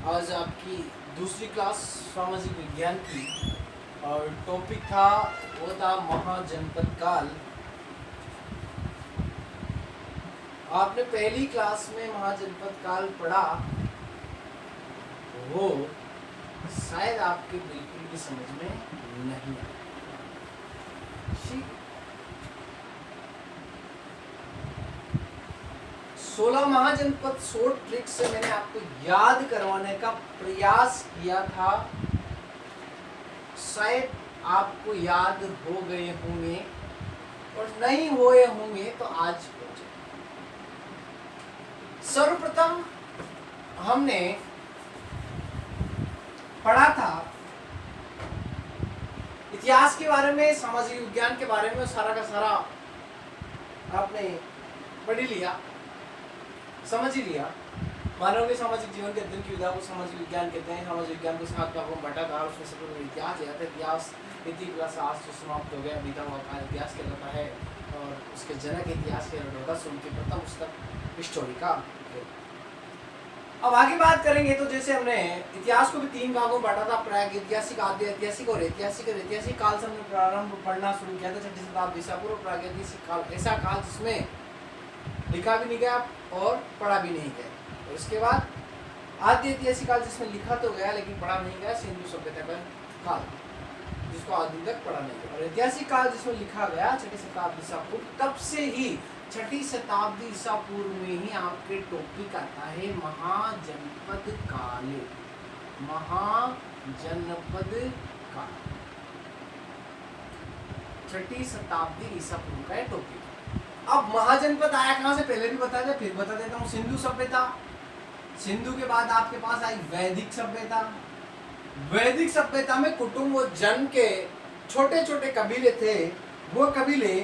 आज आपकी दूसरी क्लास सामाजिक विज्ञान की और टॉपिक था वो था महाजनपद काल। आपने पहली क्लास में महाजनपद काल पढ़ा, वो शायद आपके बिल्कुल भी समझ में नहीं आया। 16 महाजनपद शॉर्ट ट्रिक से मैंने आपको याद करवाने का प्रयास किया था। शायद आपको याद हो गए होंगे और नहीं हुए होंगे तो आज हो जाए। सर्वप्रथम हमने पढ़ा था इतिहास के बारे में, सामाजिक विज्ञान के बारे में, सारा का सारा आपने पढ़ लिया, समझ ही लिया। मानव के सामाजिक जीवन के अध्ययन की विधा को सामाजिक विज्ञान कहते हैं। सामाजिक विज्ञान को 7 भागों में बांटा था, उसमें सबसे पहले इतिहास आता है। इतिहास इतिहास आज तो समाप्त हो गया, बीता हुआ काल इतिहास कहलाता है और उसके जनक इतिहास के हेरोडोटस उनके प्रथम पुस्तक हिस्टोरी का। अब आगे बात करेंगे तो जैसे हमने इतिहास को भी 3 भागों में बांटा था, प्रागैतिहासिक, आद्य ऐतिहासिक और ऐतिहासिक। और ऐतिहासिक काल से हमने प्रारंभ पढ़ना शुरू किया था 6ठी शताब्दी ईसा पूर्व। प्रागैतिहासिक काल ऐसा काल जिसमें लिखा भी नहीं गया और पढ़ा भी नहीं गया। और उसके बाद आद्य ऐतिहासिक काल जिसमें लिखा तो गया लेकिन पढ़ा नहीं गया, सिंधु सभ्यता का काल जिसको आदि तक पढ़ा नहीं गया। और ऐतिहासिक काल जिसमें लिखा गया 6ठी शताब्दी ईसा पूर्व। तब से ही 6ठी शताब्दी ईसा पूर्व में ही आपके टॉपिक आता है महाजनपद काल। महाजनपद काल 6ठी शताब्दी ईसा पूर्व का टॉपिक। अब महाजनपद आया कहां से, पहले भी बता दिया, फिर बता देता हूँ। सिंधु सभ्यता, सिंधु के बाद आपके पास आई वैदिक सभ्यता। वैदिक सभ्यता में कुटुंब और जन के छोटे छोटे कबीले थे, वो कबीले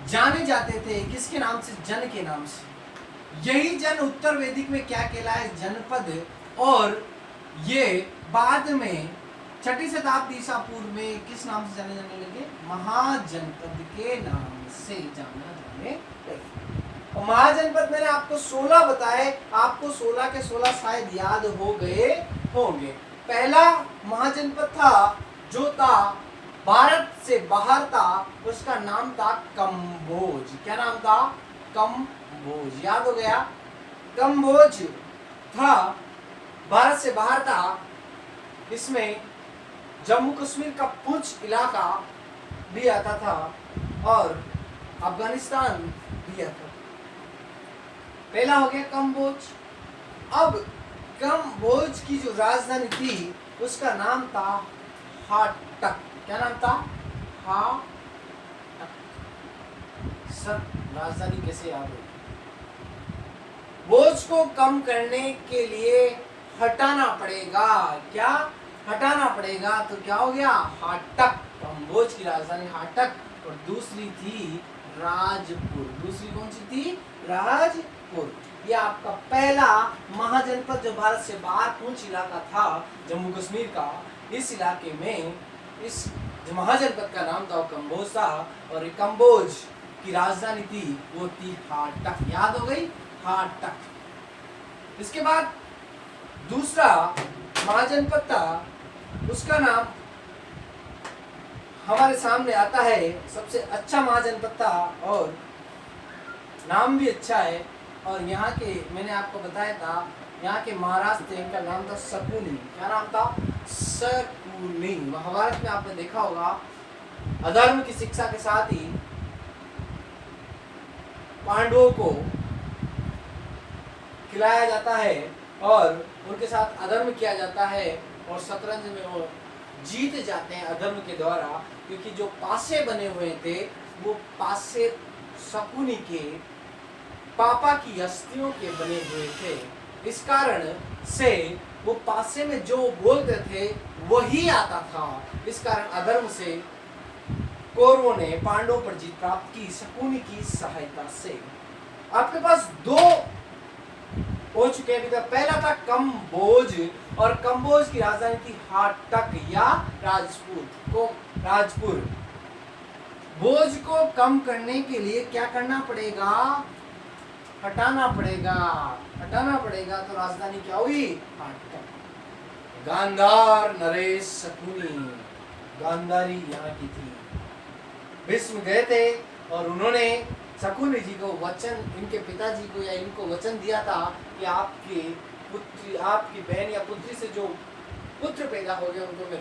जाने जाते थे किसके नाम से, जन के नाम से। यही जन उत्तर वैदिक में क्या कहलाए, जनपद। और ये बाद में 6ठी शताब्दी ईसा पूर्व में किस नाम से जाने जाने लगे, महाजनपद के नाम से जाना जाने लगे। और महाजनपद मैंने आपको 16 बताए, आपको 16 के 16 शायद याद हो गए होंगे। पहला महाजनपद था जो था भारत से बाहर था, उसका नाम था कंबोज। क्या नाम था, कंबोज। याद हो गया, कंबोज था, भारत से बाहर था। इसमें जम्मू कश्मीर का पूंछ इलाका भी आता था और अफगानिस्तान भी आता था। पहला हो गया कंबोज। अब कंबोज की जो राजधानी थी उसका नाम था हाटक। क्या नाम था, हाटक। सर राजधानी कैसे याद होगी, बोझ को कम करने के लिए हटाना पड़ेगा। क्या हटाना पड़ेगा, तो क्या हो गया, हाटक। कंबोज की राजधानी हाटक। और दूसरी थी राजपुर। दूसरी कौन सी थी, राजपुर। ये आपका पहला महाजनपद जो भारत से बाहर पूंछ इलाका था जम्मू कश्मीर का, इस इलाके में इस जो महाजनपद का नाम था वो कंबोज था। और कंबोज की राजधानी थी वो थी हाटक। याद हो गई, हाटक। इसके बाद दूसरा महाजनपद था, उसका नाम हमारे सामने आता है, सबसे अच्छा महाजनपद था और नाम भी अच्छा है। और यहाँ के मैंने आपको बताया था, यहाँ के महाराज थे, इनका नाम था शकुनी। क्या नाम था, शकुनी। महाभारत में आपने देखा होगा, अधर्म की शिक्षा के साथ ही पांडवों को खिलाया जाता है और उनके साथ अधर्म किया जाता है और शतरंज में वो जीत जाते हैं अधर्म के द्वारा, क्योंकि जो पासे बने हुए थे वो पासे शकुनी के पापा की अस्थियों के बने हुए थे। इस कारण से वो पासे में जो बोलते थे वही आता था। इस कारण अधर्म से कौरवों ने पांडवों पर जीत प्राप्त की शकुनी की सहायता से। आपके पास 2 हो चुके हैं। पहला था कंबोज और कंबोज की राजधानी थी हाटक या राजपुर। बोझ को कम करने के लिए क्या करना पड़ेगा, हटाना पड़ेगा। पड़ेगा तो राजधानी क्या हुई? हाटक। गांधार नरेश शकुनी, गांधारी यहाँ की थी। भीष्म गए थे और उन्होंने शकुनी जी को वचन, इनके पिताजी को या इनको वचन दिया था कि आपकी पुत्री, आपकी बहन या पुत्री से जो पुत्र पैदा हो गया उनको मैं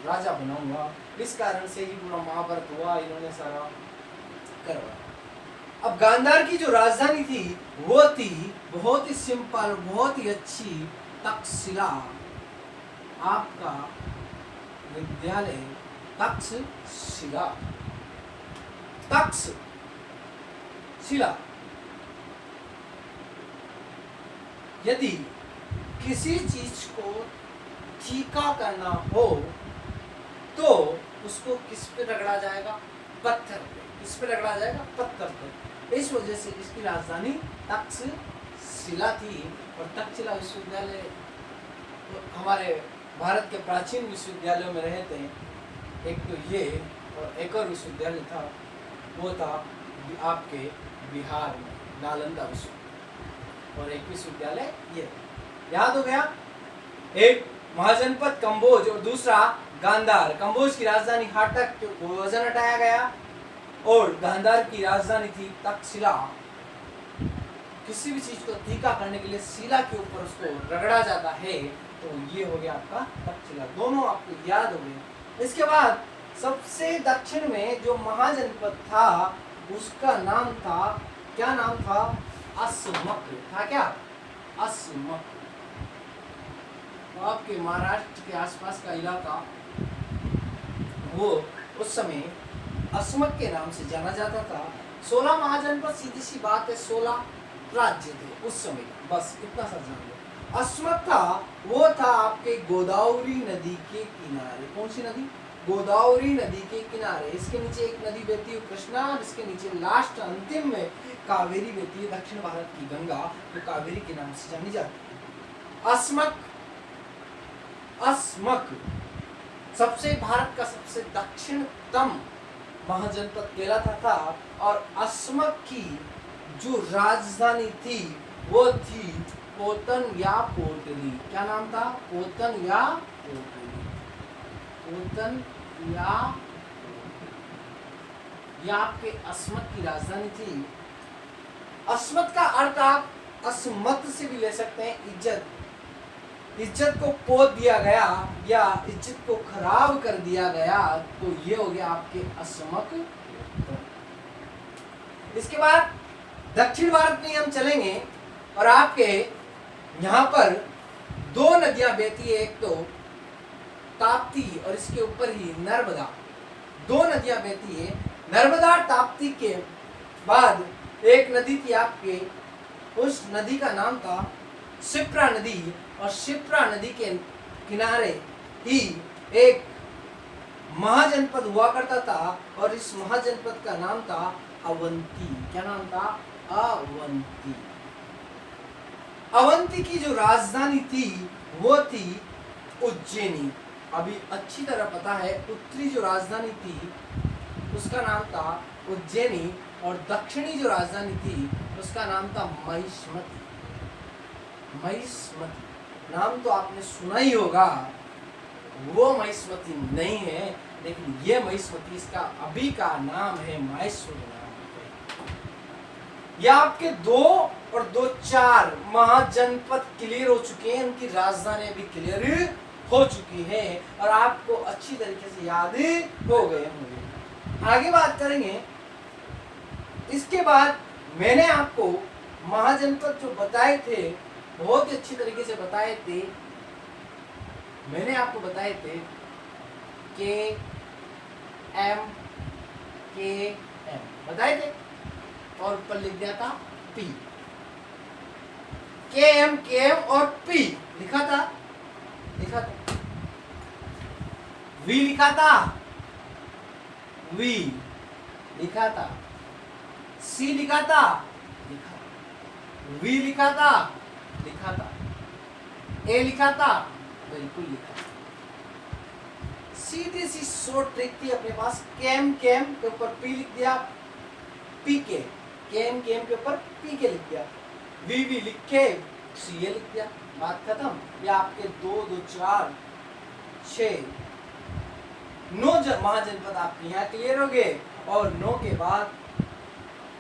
राजा बनाऊंगा। इस कारण से ही पूरा महाभारत हुआ, इन्होंने सारा करवाया। अब गांधार की जो राजधानी थी वो थी बहुत ही सिंपल, बहुत ही अच्छी तक्षशिला। आपका विद्यालय तक्षशिला, तक्षशिला। यदि किसी चीज को तीखा करना हो तो उसको किस पे रगड़ा जाएगा? पत्थर पे। किस पे रगड़ा जाएगा? पत्थर पे। इस वजह से इसकी राजधानी तक्षशिला थी। और तक्षशिला विश्वविद्यालय हमारे भारत के प्राचीन विश्वविद्यालयों में रहे थे। एक तो ये और एक और विश्वविद्यालय था, वो था आपके बिहार में नालंदा विश्वविद्यालय, और एक विश्वविद्यालय ये। याद हो गया? एक महाजनपद कंबोज और दूसरा गांधार। कंबोज की राजधानी हाटक को वजन हटाया गया और गांधार की राजधानी थी तक्षशिला। किसी भी चीज को तीखा करने के लिए शिला के ऊपर उसको रगड़ा जाता है, तो ये हो गया आपका तक्षशिला। दोनों आपको याद हो गए। इसके बाद सबसे दक्षिण में जो महाजनपद था उसका नाम था, क्या नाम था? अस्मक था। क्या? अस्मक। तो आपके महाराष्ट्र के आसपास का इलाका वो उस समय अस्मक के नाम से जाना जाता था। 16 महाजनपद, सीधी सी बात है, 16 राज्य थे उस समय। बस इतना सा जान लो। अस्मक था, वो था आपके गोदावरी नदी के किनारे। कौन सी नदी? गोदावरी नदी के किनारे। इसके नीचे एक नदी बहती है कृष्णा, और इसके नीचे लास्ट अंतिम में कावेरी बहती है, दक्षिण भारत की गंगा, तो कावेरी के नाम से जानी जाती है। अस्मक, अस्मक सबसे भारत का सबसे दक्षिणतम महाजनपद कहलाता था। और अस्मक की जो राजधानी थी वो थी पोतन या पोटली। क्या नाम था? पोतन या पोटली। पोतन या आपके अस्मक की राजधानी थी। अस्मत का अर्थ आप अस्मत से भी ले सकते हैं, इज्जत। इज्जत को पोत दिया गया या इज्जत को खराब कर दिया गया, तो ये हो गया आपके अस्मक। इसके बाद दक्षिण भारत में हम चलेंगे और आपके यहाँ पर दो नदियां बहती है, एक तो ताप्ती और इसके ऊपर ही नर्मदा। दो नदियां बहती है, नर्मदा ताप्ती के बाद एक नदी थी आपके, उस नदी का नाम था शिप्रा नदी। और शिप्रा नदी के किनारे ही एक महाजनपद हुआ करता था और इस महाजनपद का नाम था अवंती। क्या नाम था? अवंती। अवंती की जो राजधानी थी वो थी उज्जैनी। अभी अच्छी तरह पता है, उत्तरी जो राजधानी थी उसका नाम था उज्जैनी और दक्षिणी जो राजधानी थी उसका नाम था महिष्मती। महिष्मती नाम तो आपने सुना ही होगा, वो महिष्मती नहीं है, लेकिन ये महिष्मती, इसका अभी का नाम है माहेश्वरी नाम। ये आपके 2 और 2 4 महाजनपद क्लियर हो चुके हैं, उनकी राजधानी भी क्लियर हो चुकी है और आपको अच्छी तरीके से याद हो गए होंगे। आगे बात करेंगे। इसके बाद मैंने आपको महाजनपद जो बताए थे, बहुत ही अच्छी तरीके से बताए थे। मैंने आपको बताए थे KM बताए थे और ऊपर लिख दिया था P। KM और P लिखा था, V लिखा था, C लिखा था, V लिखा था, A लिखा था, बिल्कुल लिखा था। सीधी सी शॉर्ट ट्रिक थी अपने पास। केम के ऊपर P लिख दिया, PK, केम के ऊपर PK लिख दिया, VV लिख के ये लिख दिया, बात खत्म। या आपके 2 2 4 6 9 महाजनपद आपके यहाँ क्लियर हो गए, और 9 के बाद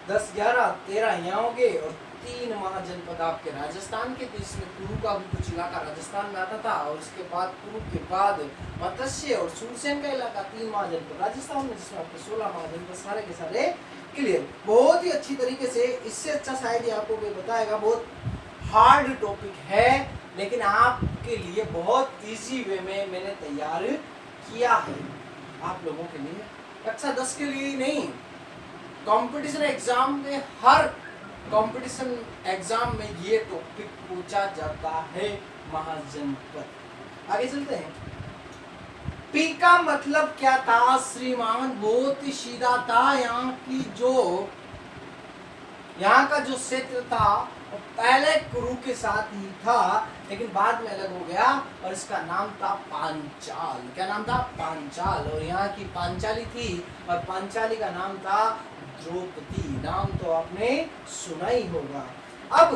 10 11 13 यहाँ हो गए, और 3 महाजनपद आपके राजस्थान के। तो इसमें कुरु का भी कुछ इलाका राजस्थान में आता था, और उसके बाद कुरु के बाद मत्स्य और सूरसेन का इलाका, 3 महाजनपद राजस्थान में, जिसमें आपके 16 महाजनपद सारे के सारे क्लियर। बहुत ही अच्छी तरीके से, इससे अच्छा शायद ही आपको कोई बताएगा। बहुत हार्ड टॉपिक है, लेकिन आपके लिए बहुत इजी वे में मैंने तैयार किया है, आप लोगों के लिए, कक्षा 10 के लिए ही नहीं, कंपटीशन एग्जाम में, हर कंपटीशन एग्जाम में ये टॉपिक पूछा जाता है, महाजनपद। आगे चलते हैं। पी का मतलब क्या था श्रीमान? बहुत ही सीधा था। यहाँ का जो क्षेत्र था पहले कुरु के साथ ही था, लेकिन बाद में अलग हो गया, और इसका नाम था पांचाल। क्या नाम था? पांचाल। और यहाँ की पांचाली थी, और पांचाली का नाम था द्रौपदी। नाम तो आपने सुना ही होगा। अब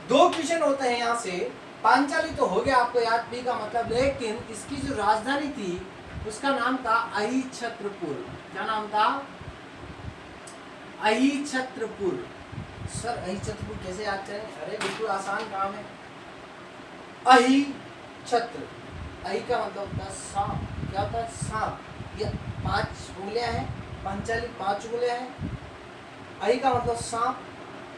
2 क्वेश्चन होते हैं यहाँ से। पांचाली तो हो गया आपको याद, पी का मतलब, लेकिन इसकी जो राजधानी थी उसका नाम था अहिछत्रपुर। क्या नाम था? अहिछत्रपुर। सर अहिछत्रपुर कैसे याद करें? अरे बिल्कुल आसान काम है। अहिछत्र, अहि का मतलब होता है सांप। क्या होता है? सांप। ये 5 उंगलियां हैं, पांचाली 5 उंगलियां हैं। अहि का मतलब सांप,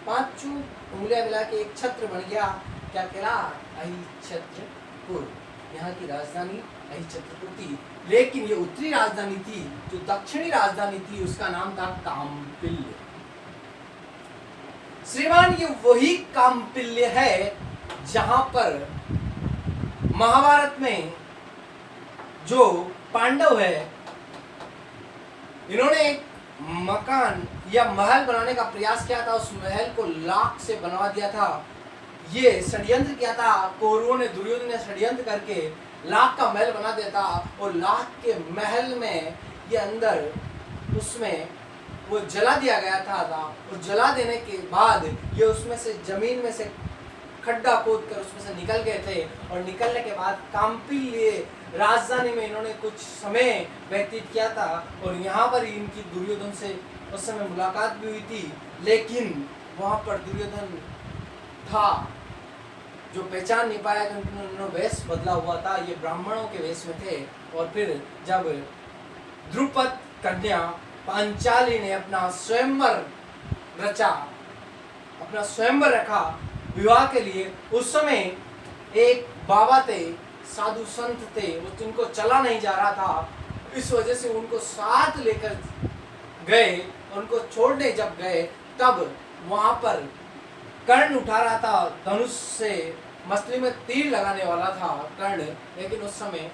5 उंगलियां मिला के एक छत्र बन गया। क्या कहला? अहिछत्रपुर। यहाँ की राजधानी अहिछत्रपुर थी, लेकिन ये उत्तरी राजधानी थी। जो दक्षिणी राजधानी थी उसका नाम था काम्पिल्य। श्रीमान ये वही काम्पिल्य है जहां पर महाभारत में जो पांडव है, इन्होंने एक मकान या महल बनाने का प्रयास किया था। उस महल को लाख से बनवा दिया था। ये षड्यंत्र किया था कौरवों ने, दुर्योधन ने षड्यंत्र करके लाख का महल बना दिया था। और लाख के महल में ये अंदर उसमें वो जला दिया गया था। और जला देने के बाद ये उसमें से जमीन में से खड्डा खोद कर उसमें से निकल गए थे। और निकलने के बाद काम्पिल्य राजधानी में इन्होंने कुछ समय व्यतीत किया था। और यहाँ पर ही इनकी दुर्योधन से उस समय मुलाकात भी हुई थी, लेकिन वहाँ पर दुर्योधन था जो पहचान नहीं पाया, क्योंकि उन्होंने वेश बदला हुआ था। ये ब्राह्मणों के वेश में थे। और फिर जब द्रुपद कन्या पांचाली ने अपना स्वयंवर रचा, अपना स्वयंवर रखा विवाह के लिए, उस समय एक बाबा थे, साधु संत थे, वो जिनको चला नहीं जा रहा था। इस वजह से उनको साथ लेकर गए। उनको छोड़ने जब गए तब वहां पर कर्ण उठा रहा था धनुष से, मछली में तीर लगाने वाला था कर्ण। लेकिन उस समय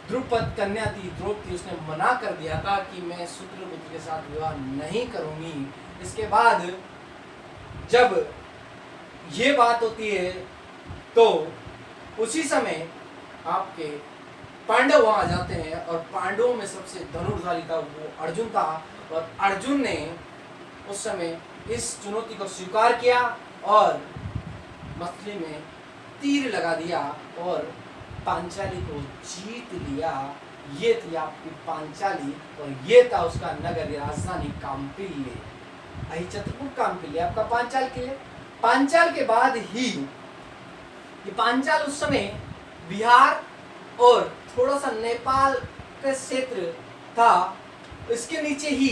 द्रुपद कन्या थी, द्रौपदी, उसने मना कर दिया था कि मैं शूद्रपुत्र के साथ विवाह नहीं करूंगी। इसके बाद जब ये बात होती है तो उसी समय आपके पांडव वहां जाते हैं, और पांडवों में सबसे धनुर्धारी था वो अर्जुन था। और अर्जुन ने उस समय इस चुनौती को स्वीकार किया और मछली में तीर लगा दिया और पांचाली को जीत लिया। ये थी आपकी पांचाली, और ये था उसका नगर, राजधानी काम्पिल्य। अहिछत्रपुर काम्पिल्य आपका पांचाल के लिए। पांचाल के बाद ही ये पांचाल उस समय बिहार और थोड़ा सा नेपाल का क्षेत्र था। इसके नीचे ही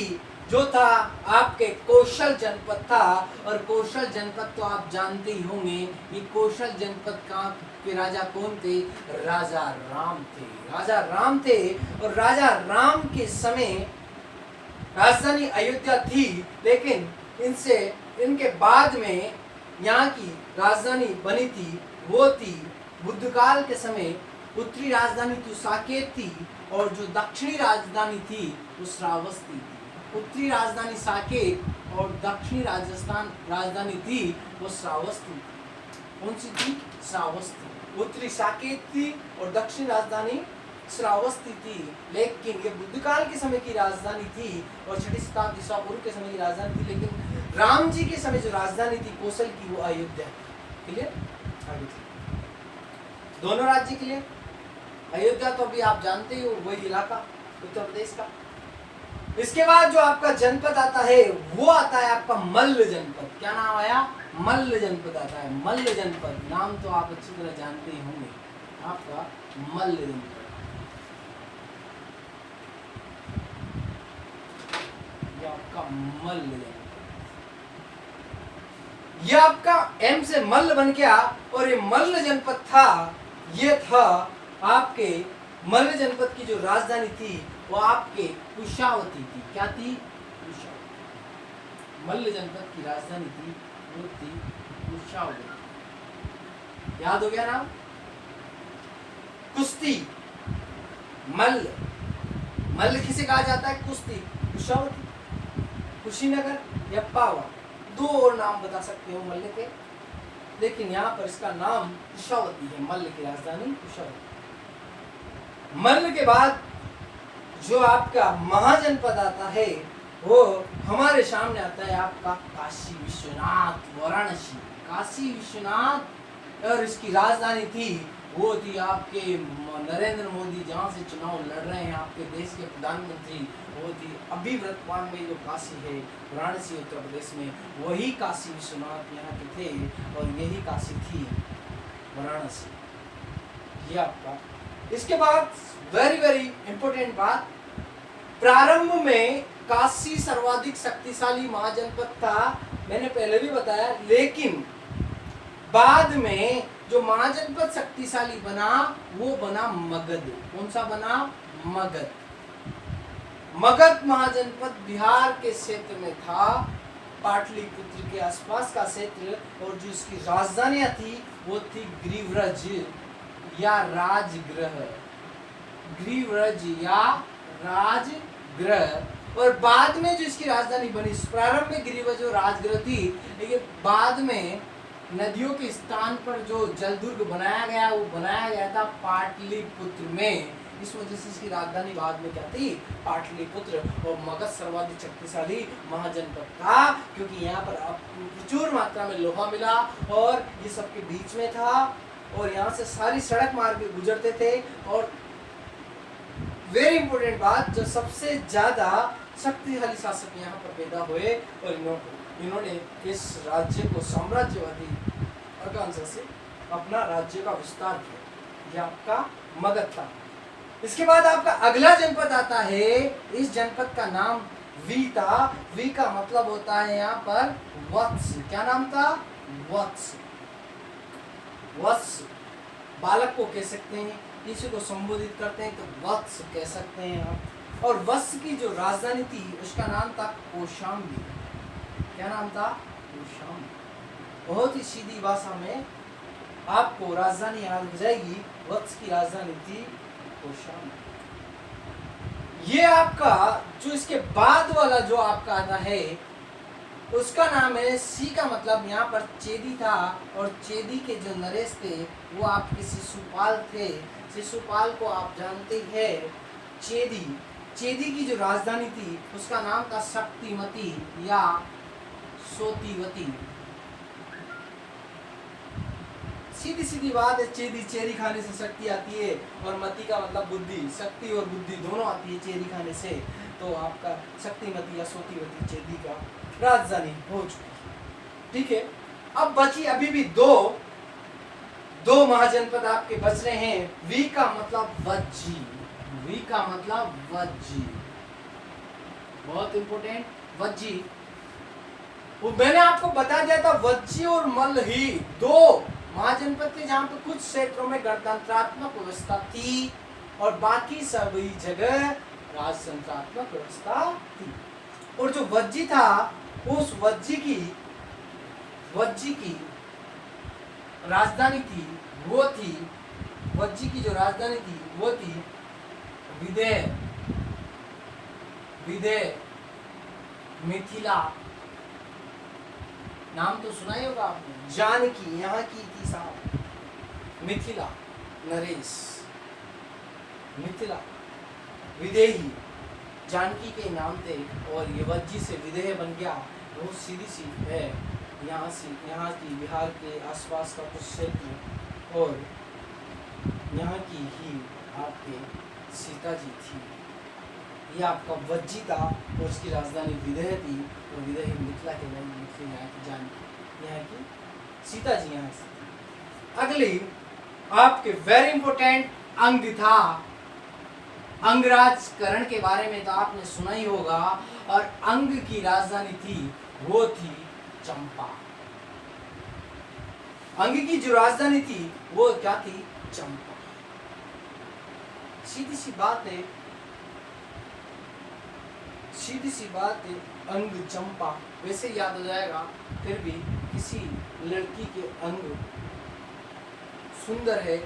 जो था आपके कौशल जनपद था। और कौशल जनपद तो आप जानते ही होंगे, ये कौशल जनपद का के राजा कौन थे? राजा राम थे। राजा राम थे। और राजा राम के समय राजधानी अयोध्या थी, लेकिन इनके बाद में यहाँ की राजधानी बनी थी, वो थी बुद्ध काल के समय। उत्तरी राजधानी तो साकेत थी, और जो दक्षिणी राजधानी थी वो श्रावस्ती थी। उत्तरी राजधानी साकेत और दक्षिणी राजधानी थी वो श्रावस्ती थी। कौन सी थी? श्रावस्ती। उत्तरी साकेत थी और दक्षिणी राजधानी श्रावस्ती थी। लेकिन ये बुद्ध काल के समय की राजधानी थी और 6वीं शताब्दी ईसा पूर्व के समय की राजधानी थी। लेकिन राम जी के समय जो राजधानी थी कौशल की, वो अयोध्या। क्लियर? आगे चलिए। दोनों राज्य क्लियर? अयोध्या तो अभी आप जानते ही हो, वही इलाका उत्तर प्रदेश का। इसके बाद जो आपका जनपद आता है वो आता है आपका मल्ल जनपद। क्या नाम आया? मल्ल जनपद आता है। मल्ल जनपद नाम तो आप अच्छी तरह जानते ही होंगे, आपका मल्ल जनपद। ये आपका मल्ल जनपद, ये आपका एम से मल्ल बन गया। और ये मल्ल जनपद था, ये था आपके मल्ल जनपद की जो राजधानी थी वो आपके कुशावती थी। क्या थी? कुशावती। मल्ल जनपद की राजधानी थी वो थी कुशावती। याद हो गया नाम? कुश्ती, मल्ल। मल्ल किसे कहा जाता है? कुश्ती। कुशावती, कुशीनगर या पावा, दो और नाम बता सकते हो मल्ल के, लेकिन यहाँ पर इसका नाम कुशावती है। मल्ल की राजधानी कुशावती। मल्ल के बाद जो आपका महाजनपद आता है वो हमारे सामने आता है आपका काशी विश्वनाथ, वाराणसी। काशी विश्वनाथ, और इसकी राजधानी थी वो थी आपके नरेंद्र मोदी जहाँ से चुनाव लड़ रहे हैं आपके देश के प्रधानमंत्री, वो थी अभी वर्तमान में जो काशी है वाराणसी उत्तर प्रदेश में, वही काशी विश्वनाथ यहाँ के थे और यही काशी थी वाराणसी। ये आपका। इसके बाद वेरी वेरी इंपॉर्टेंट बात, प्रारंभ में काशी सर्वाधिक शक्तिशाली महाजनपद था, मैंने पहले भी बताया, लेकिन बाद में जो महाजनपद शक्तिशाली बना वो बना मगध। कौन सा बना? मगध। मगध महाजनपद बिहार के क्षेत्र में था, पाटलिपुत्र के आसपास का क्षेत्र, और जो इसकी राजधानियां थी वो थी ग्रीवरज या राजगृह। ग्रीवरज या राजगृह। और बाद में जो इसकी राजधानी बनी, प्रारंभ में ग्रीवरज और राजगृह थी, लेकिन बाद में नदियों के स्थान पर जो जलदुर्ग बनाया गया वो बनाया गया था पाटलिपुत्र में। इस वजह से इसकी राजधानी बाद में क्या थी? पाटलिपुत्र। और मगध सर्वाधिक शक्तिशाली महाजनपद था क्योंकि यहाँ पर प्रचुर मात्रा में लोहा मिला और ये सबके बीच में था, और यहाँ से सारी सड़क मार्ग गुजरते थे। और वेरी इंपॉर्टेंट बात, जो सबसे ज्यादा शक्तिशाली शासक यहाँ पर पैदा हुए और इन्होंने इस राज्य को साम्राज्यवादी आकांक्षा से अपना राज्य का विस्तार किया, यह आपका मगध था। इसके बाद आपका अगला जनपद आता है, इस जनपद का नाम वी था। वी का मतलब होता है यहाँ पर वत्स। क्या नाम था? वत्स। वत्स बालक को कह सकते हैं, किसी को संबोधित करते हैं तो वत्स कह सकते हैं आप। और वत्स की जो राजधानी थी उसका नाम था कौशाम्बी। क्या नाम था? कौशाम्बी। बहुत ही सीधी भाषा में आपको राजधानी याद हो जाएगी, वत्स की राजधानी थी कौशाम्बी। ये आपका जो इसके बाद वाला जो आपका आता है उसका नाम है, सी का मतलब यहाँ पर चेदी था, और चेदी के जो नरेश थे वो आपके शिशुपाल थे। शिशुपाल को आप जानते हैं। चेदी, चेदी की जो राजधानी थी उसका नाम था शक्तिमती या सोतीवती। सीधी सीधी बात है, चेदी, चेरी खाने से शक्ति आती है, और मती का मतलब बुद्धि, शक्ति और बुद्धि दोनों आती है चेरी खाने से। तो आपका शक्तिमती या सोतीवती चेदी का राजधानी हो चुकी। ठीक है, अब बची अभी भी दो महाजनपद आपके बच रहे हैं। वी का मतलब वज्जी। वी का मतलब वज्जी, बहुत इंपॉर्टेंट, वज्जी। वो मैंने आपको बता दिया था, वज्जी और मल्ल ही दो महाजनपद थे जहां पर कुछ क्षेत्रों में गणतंत्रात्मक व्यवस्था थी और बाकी सभी जगह राजतंत्रात्मक व्यवस्था थी। और जो वज्जी था, उस वज्जी की राजधानी थी वो थी, वज्जी की जो राजधानी थी वो थी विदेह, मिथिला। नाम तो सुना ही होगा आपने, जानकी यहाँ की थी साहब, मिथिला, नरेश, मिथिला, विदेही जानकी के नाम थे, और ये वज्जी से विदेह बन गया। बहुत सीधी सी है, यहाँ की बिहार के आसपास का कुछ क्षेत्र और यहाँ की ही आपके सीता जी थी। ये आपका वज्जी था और उसकी राजधानी विदेह थी और विदेह मिथिला के नहीं यहाँ की सीता जी यहाँ से थी। अगली आपके वेरी इंपॉर्टेंट अंग था। अंगराजकरण के बारे में तो आपने सुना ही होगा और अंग की राजधानी थी वो थी चंपा। अंग की जो राजधानी थी वो क्या थी? चंपा। सीधी सी बात है अंग चंपा वैसे याद हो जाएगा। फिर भी किसी लड़की के अंग सुंदर है,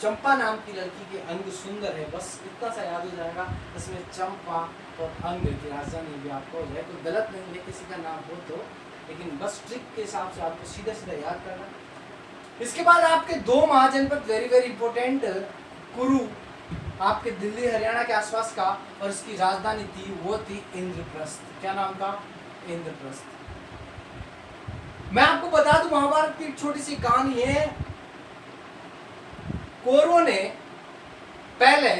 चंपा नाम की लड़की के अंग सुंदर है, बस इतना सा याद हो जाएगा। इसमें चंपा और अंग की राजधानी भी आपको हो जाए तो गलत नहीं है किसी का नाम हो तो, लेकिन बस ट्रिक के हिसाब से आपको सीधा सीधा याद करना। इसके बाद आपके दो महाजनपद वेरी वेरी इंपॉर्टेंट, कुरु आपके दिल्ली हरियाणा के आसपास का और इसकी राजधानी थी वो थी इंद्रप्रस्थ। क्या नाम था? इंद्रप्रस्थ। मैं आपको बता दूं महाभारत की एक छोटी सी कहानी है। कौरवों ने पहले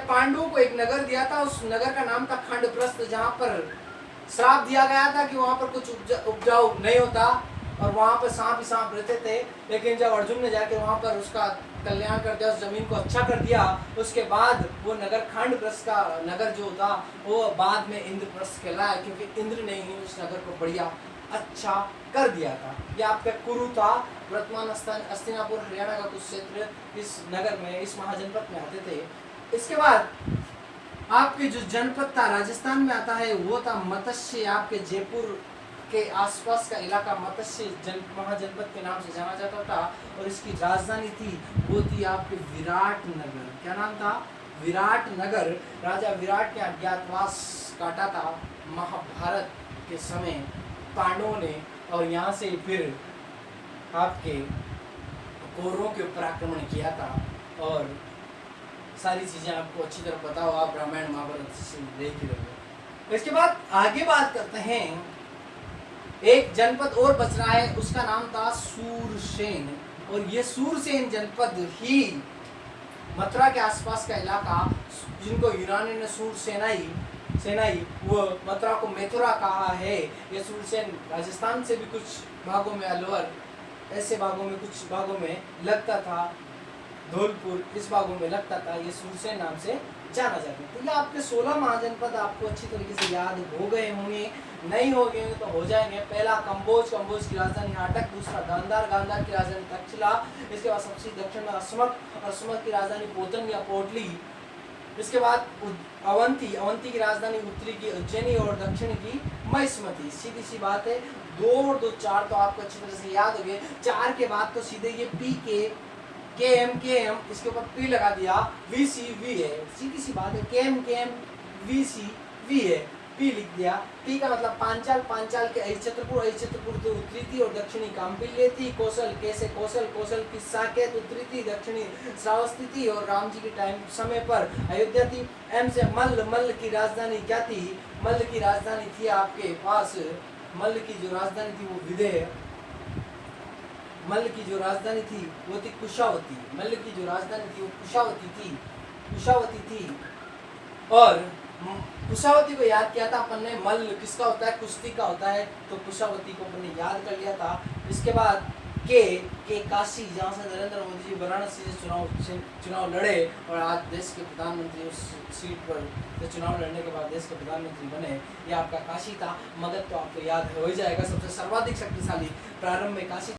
पांडवों को एक नगर दिया था। उस नगर का नाम था खंडप्रस्थ, जहां पर श्राप दिया गया था कि वहां पर कुछ उपजाऊ नहीं होता और वहां पर सांप ही सांप रहते थे। लेकिन जब अर्जुन ने जाके वहां पर उसका कल्याण कर दिया, उस जमीन को अच्छा कर दिया, उसके बाद वो नगर खंडप्रस्थ का नगर जो था वो बाद में इंद्रप्रस्थ कहलाया, क्योंकि इंद्र ने ही उस नगर को बढ़िया अच्छा कर दिया था। ये आपका कुरु था। वर्तमान हस्तिनापुर हरियाणा का कुछ क्षेत्र इस नगर में, इस महाजनपद में आते थे। इसके बाद आपके जो जनपद था राजस्थान में आता है वो था मत्स्य। आपके जयपुर के आसपास का इलाका मत्स्य महाजनपद के नाम से जाना जाता था और इसकी राजधानी थी वो थी आपके विराट नगर। क्या नाम था? विराट नगर। राजा विराट ने अज्ञातवास काटा था महाभारत के समय पांडवों ने और यहाँ से फिर आपके कौरवों के ऊपर आक्रमण किया था और सारी चीजें आपको अच्छी तरह पता हो, आप रामायण महाभारत से देख ही रहे। इसके बाद आगे बात करते हैं, एक जनपद और बच रहा है, उसका नाम था सूरसेन और ये सूरसेन जनपद ही मथुरा के आसपास का इलाका, जिनको यूनानी ने सूरसेनाई वो मथुरा को मेथुरा कहा है। ये सूरसेन राजस्थान से भी कुछ भागों में, अलवर ऐसे भागों में, कुछ भागों में लगता था, धौलपुर इस भागों में लगता था। ये सूरसेन नाम से जाना जाता है। तो ये आपके 16 महाजनपद आपको अच्छी तरीके से याद हो गए होंगे, नहीं हो गए तो हो जाएंगे। पहला कंबोज की राजधानी हाटक, दूसरा गांधार की राजधानी तक्षशिला, इसके बाद सबसे दक्षिण में असमक की राजधानी पोतन या पोटली, इसके बाद अवंती की राजधानी उत्तरी की उज्जैनी और दक्षिण की महिष्मती। सीधी सी बात है, 2 और 2 4 तो आपको अच्छी तरह से याद हो गए। 4 के बाद तो सीधे ये पी के KM इसके ऊपर P लगा दिया, VCV है। सीधी सी बात है, KM VCV है, P लिख दिया। P का मतलब पांचाल के अहिच्छत्रपुर तो उत्तरी थी और दक्षिणी काम्पिल्य थी। कौशल की साकेत उत्तरी थी, दक्षिणी श्रावस्ती थी और राम जी के समय पर अयोध्या थी। M से मल्ल की राजधानी क्या थी? मल्ल की राजधानी थी आपके पास, मल्ल की जो राजधानी थी वो विदेह। मल्ल की जो राजधानी थी वो थी कुशावती। मल्ल की जो राजधानी थी वो कुशावती थी और कुशावती को याद किया था अपन ने। मल्ल किसका होता है? कुश्ती का होता है, तो कुशावती को अपन ने याद कर लिया था। इसके बाद के काशी, जहाँ से नरेंद्र मोदी जी वाराणसी से चुनाव लड़े और आज देश के प्रधानमंत्री उस सीट पर चुनाव लड़ने के बाद देश के प्रधानमंत्री बने। ये आपका काशी था। मगध तो आपको याद हो ही जाएगा, सबसे सर्वाधिक शक्तिशाली प्रारंभ में काशी